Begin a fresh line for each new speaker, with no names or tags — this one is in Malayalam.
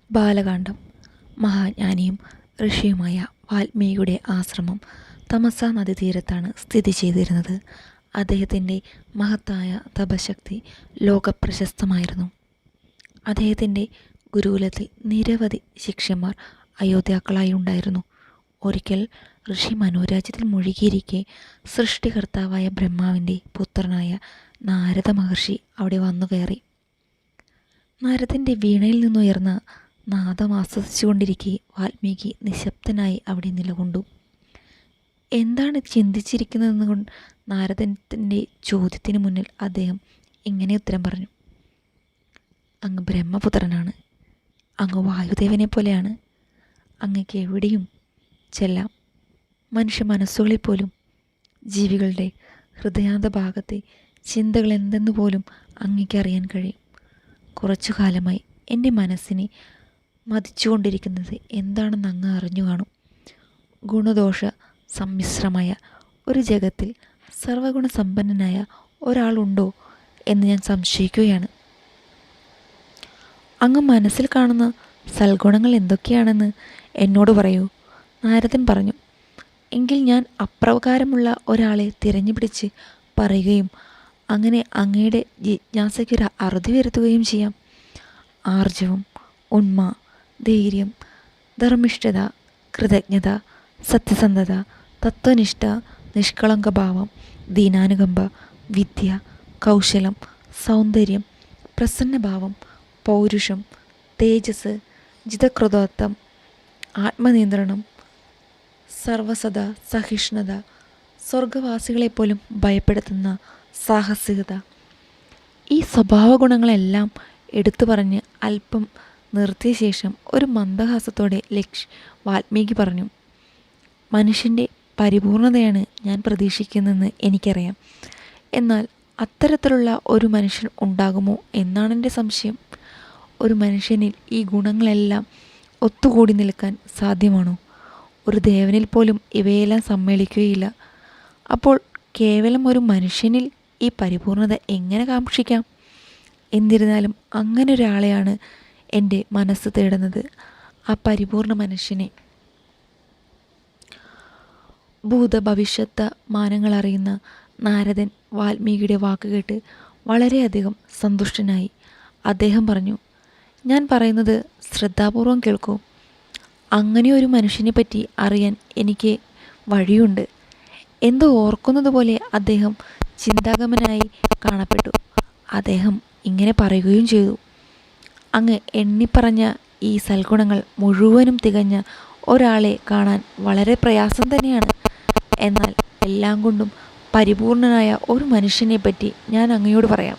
ബാലകാണ്ഡം. മഹാജ്ഞാനിയും ഋഷിയുമായ വാൽമീകിയുടെ ആശ്രമം തമസ നദീതീരത്താണ് സ്ഥിതി ചെയ്തിരുന്നത്. അദ്ദേഹത്തിൻ്റെ മഹത്തായ തപശക്തി ലോകപ്രശസ്തമായിരുന്നു. അദ്ദേഹത്തിൻ്റെ ഗുരുകുലത്തിൽ നിരവധി ശിഷ്യന്മാർ അയോധ്യാക്കളായി ഉണ്ടായിരുന്നു. ഒരിക്കൽ ഋഷി മനോരാജ്യത്തിൽ മുഴുകിയിരിക്കെ സൃഷ്ടികർത്താവായ ബ്രഹ്മാവിൻ്റെ പുത്രനായ നാരദ മഹർഷി അവിടെ വന്നു കയറി. നാരദൻ്റെ വീണയിൽ നിന്നുയർന്ന നാദം ആസ്വദിച്ചുകൊണ്ടിരിക്കെ വാൽമീകി നിശബ്ദനായി അവിടെ നിലകൊണ്ടു. എന്താണ് ചിന്തിച്ചിരിക്കുന്നതെന്ന് കൊണ്ട് നാരദൻ്റെ ചോദ്യത്തിന് മുന്നിൽ അദ്ദേഹം ഇങ്ങനെ ഉത്തരം പറഞ്ഞു: അങ്ങ് ബ്രഹ്മപുത്രനാണ്. അങ്ങ് വായുദേവനെ പോലെയാണ്. അങ്ങക്ക് എവിടെയും ചെല്ലാം. മനുഷ്യ മനസ്സുകളിൽ പോലും ജീവികളുടെ ഹൃദയാന്ത ഭാഗത്തെ ചിന്തകൾ എന്തെന്ന് പോലും അങ്ങേക്ക് അറിയാൻ കഴിയും. കുറച്ചു കാലമായി എൻ്റെ മനസ്സിനെ മതിച്ചുകൊണ്ടിരിക്കുന്നത് എന്താണെന്ന് അങ്ങ് അറിഞ്ഞു കാണും. ഗുണദോഷ സമ്മിശ്രമായ ഒരു ജഗത്തിൽ സർവഗുണസമ്പന്നനായ ഒരാളുണ്ടോ എന്ന് ഞാൻ സംശയിക്കുകയാണ്. അങ്ങ് മനസ്സിൽ കാണുന്ന സൽഗുണങ്ങൾ എന്തൊക്കെയാണെന്ന് എന്നോട് പറയൂ. നാരദൻ പറഞ്ഞു. എങ്കിൽ ഞാൻ അപ്രകാരമുള്ള ഒരാളെ തിരഞ്ഞുപിടിച്ച് പറയുകയും അങ്ങനെ അങ്ങയുടെ ജിജ്ഞാസയ്ക്കൊരു അറുതി വരുത്തുകയും ചെയ്യാം. ആർജവം, ഉണ്മ, ധൈര്യം, ധർമ്മിഷ്ഠത, കൃതജ്ഞത, സത്യസന്ധത, തത്വനിഷ്ഠ, നിഷ്കളങ്കഭാവം, ദീനാനുകമ്പ, വിദ്യ, കൗശലം, സൗന്ദര്യം, പ്രസന്നഭാവം, പൗരുഷം, തേജസ്, ജിതകൃതത്വം, ആത്മനിയന്ത്രണം, സർവസദ സഹിഷ്ണുത, സ്വർഗവാസികളെപ്പോലും ഭയപ്പെടുത്തുന്ന സാഹസികത. ഈ സ്വഭാവ ഗുണങ്ങളെല്ലാം എടുത്തു പറഞ്ഞ് അല്പം നിർത്തിയ ശേഷം ഒരു മന്ദഹാസത്തോടെ വാൽമീകി പറഞ്ഞു: മനുഷ്യൻ്റെ പരിപൂർണതയാണ് ഞാൻ പ്രതീക്ഷിക്കുന്നതെന്ന് എനിക്കറിയാം. എന്നാൽ അത്തരത്തിലുള്ള ഒരു മനുഷ്യൻ ഉണ്ടാകുമോ എന്നാണ് എൻ്റെ സംശയം. ഒരു മനുഷ്യനിൽ ഈ ഗുണങ്ങളെല്ലാം ഒത്തുകൂടി നിൽക്കാൻ സാധ്യമാണോ? ഒരു ദേവനിൽ പോലും ഇവയെല്ലാം സമ്മേളിക്കുകയില്ല. അപ്പോൾ കേവലം ഒരു മനുഷ്യനിൽ ഈ പരിപൂർണത എങ്ങനെ കാക്ഷിക്കാം? എന്നിരുന്നാലും അങ്ങനെ ഒരാളെയാണ് എൻ്റെ മനസ്സ് തേടുന്നത്, ആ പരിപൂർണ മനുഷ്യനെ. ഭൂതഭവിഷ്യത്ത് മാനങ്ങൾ അറിയുന്ന നാരദൻ വാൽമീകിയുടെ വാക്കുകേട്ട് വളരെയധികം സന്തുഷ്ടനായി. അദ്ദേഹം പറഞ്ഞു: ഞാൻ പറയുന്നത് ശ്രദ്ധാപൂർവം കേൾക്കൂ. അങ്ങനെ ഒരു മനുഷ്യനെ പറ്റി അറിയാൻ എനിക്ക് വഴിയുണ്ട്. എന്തോ ഓർക്കുന്നത് പോലെ അദ്ദേഹം ചിന്താഗമനായി കാണപ്പെട്ടു. അദ്ദേഹം ഇങ്ങനെ പറയുകയും ചെയ്തു: അങ്ങ് എണ്ണിപ്പറഞ്ഞ ഈ സൽഗുണങ്ങൾ മുഴുവനും തികഞ്ഞ ഒരാളെ കാണാൻ വളരെ പ്രയാസം തന്നെയാണ്. എന്നാൽ എല്ലാം കൊണ്ടും പരിപൂർണനായ ഒരു മനുഷ്യനെ പറ്റി ഞാൻ അങ്ങയോട് പറയാം.